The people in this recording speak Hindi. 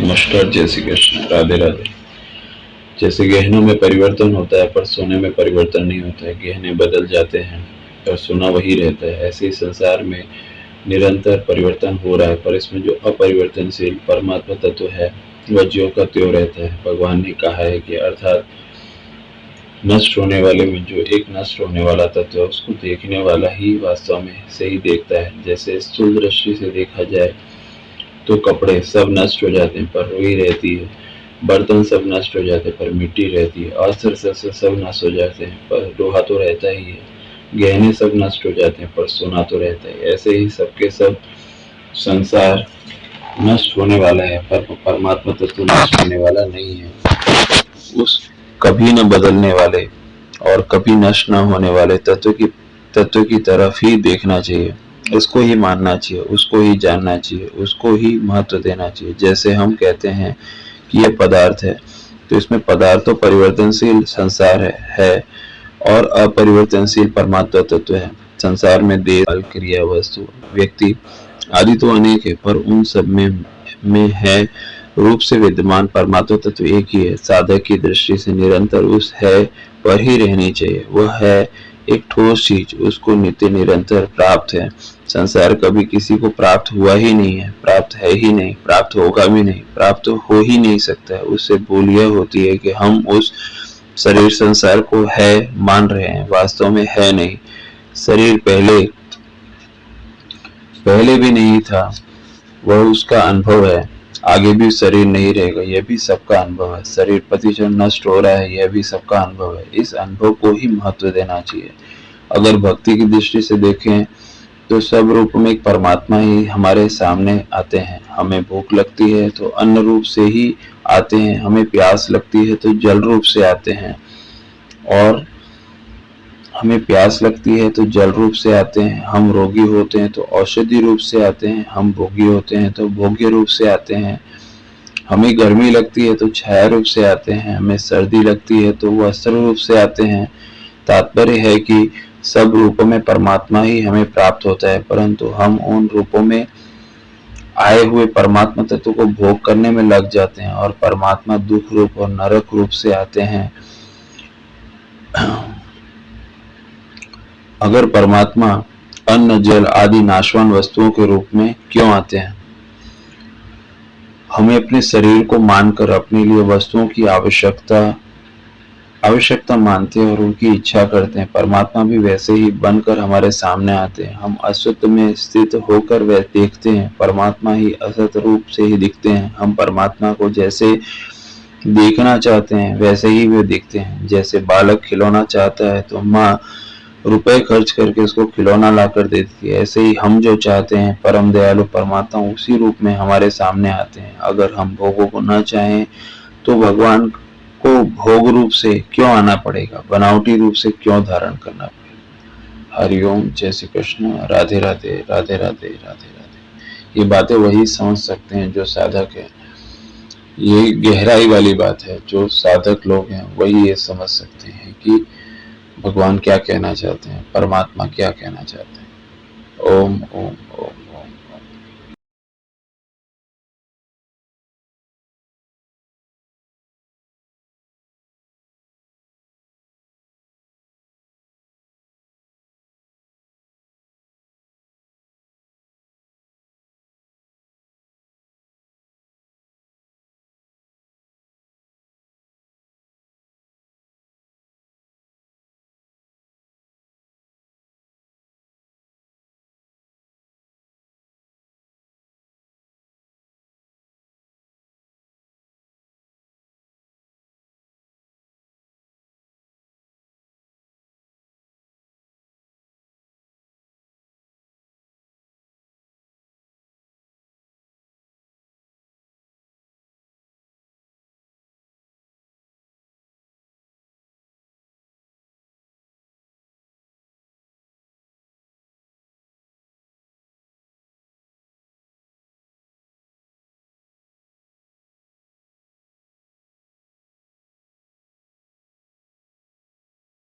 नमस्कार, जय श्री कृष्ण, राधे राधे। जैसे गहनों में परिवर्तन होता है पर सोने में परिवर्तन नहीं होता है। गहने बदल जाते हैं पर सोना वही रहता है। ऐसे ही संसार में निरंतर परिवर्तन हो रहा है, पर इसमें जो अपरिवर्तनशील परमात्मा तत्व है वह ज्यों का त्यों रहता है। भगवान ने कहा है कि अर्थात नष्ट होने वाले में जो एक नष्ट होने वाला तत्व है उसको देखने वाला ही वास्तव में सही देखता है। जैसे स्थूल दृष्टि से देखा जाए तो कपड़े सब नष्ट हो जाते हैं पर रुई रहती है, बर्तन सब नष्ट हो जाते हैं पर मिट्टी रहती है, अस्त्र शस्त्र सब नष्ट हो जाते हैं पर लोहा तो रहता ही है, गहने सब नष्ट हो जाते हैं पर सोना तो रहता है। ऐसे ही सबके सब संसार नष्ट होने वाला है पर परमात्मा तत्व नष्ट होने वाला नहीं है। उस कभी न बदलने वाले और कभी नष्ट न होने वाले तत्व की तरफ ही देखना चाहिए, उसको ही मानना चाहिए, उसको ही जानना चाहिए, उसको ही महत्व देना चाहिए। जैसे हम कहते हैं कि ये पदार्थ है तो इसमें पदार्थ तो परिवर्तनशील संसार है और अपरिवर्तनशील परमात्मा तत्व है। संसार में देश, काल, क्रिया, वस्तु, व्यक्ति आदि तो अनेक है पर उन सब में है रूप से विद्यमान परमात्मा तत्व एक ही है। साधक की दृष्टि से निरंतर उस है पर ही रहनी चाहिए। वह है एक ठोस चीज, उसको नित्य निरंतर प्राप्त है। संसार कभी किसी को प्राप्त हुआ ही नहीं है, प्राप्त है ही नहीं, प्राप्त होगा भी नहीं, प्राप्त हो ही नहीं सकता है। उससे भूल यह होती है कि हम उस शरीर संसार को है मान रहे हैं, वास्तव में है नहीं। शरीर पहले भी नहीं था, वह उसका अनुभव है, आगे भी शरीर नहीं रहेगा, यह भी सबका अनुभव है। शरीर प्रतिक्षण नष्ट हो रहा है, यह भी सबका अनुभव है। इस अनुभव को ही महत्व देना चाहिए। अगर भक्ति की दृष्टि से देखें तो सब रूप में एक परमात्मा ही हमारे सामने आते हैं। हमें भूख लगती है तो अन्न रूप से ही आते हैं, हमें प्यास लगती है तो जल रूप से आते हैं, और हमें प्यास लगती है तो जल रूप से आते हैं। हम रोगी होते हैं तो औषधि रूप से आते हैं, हम भोगी होते हैं तो भोग्य रूप से आते हैं। हमें गर्मी लगती है तो छाया रूप से आते हैं, हमें सर्दी लगती है तो वस्त्र रूप से आते हैं। तात्पर्य है कि सब रूपों में परमात्मा ही हमें प्राप्त होता है, परंतु हम उन रूपों में आए हुए परमात्मा तत्व को भोग करने में लग जाते हैं और परमात्मा दुख रूप और नरक रूप से आते हैं। अगर परमात्मा अन्न, जल आदि नाशवान वस्तुओं के रूप में क्यों आते हैं? हमें अपने शरीर को मानकर अपने लिए वस्तुओं की आवश्यकता मानते हैं और उनकी इच्छा करते हैं। परमात्मा भी वैसे ही बनकर हमारे सामने आते हैं। हम असत में स्थित होकर वह देखते हैं, परमात्मा ही असत रूप से ही दिखते हैं। हम परमात्मा को जैसे देखना चाहते हैं वैसे ही वे दिखते हैं। जैसे बालक खिलौना चाहता है तो माँ रुपए खर्च करके उसको खिलौना लाकर देती है, ऐसे ही हम जो चाहते हैं परम दयालु परमात्मा उसी रूप में हमारे सामने आते हैं। अगर हम भोगों को न चाहें तो भगवान को भोग रूप से क्यों आना पड़ेगा, बनावटी रूप से क्यों धारण करना पड़ेगा। हरिओम, जय श्री कृष्ण, राधे राधे, राधे राधे, राधे राधे। ये बातें वही समझ सकते हैं जो साधक है। ये गहराई वाली बात है, जो साधक लोग हैं वही ये समझ सकते हैं कि भगवान क्या कहना चाहते हैं, परमात्मा क्या कहना चाहते हैं। ओम ओम ओम।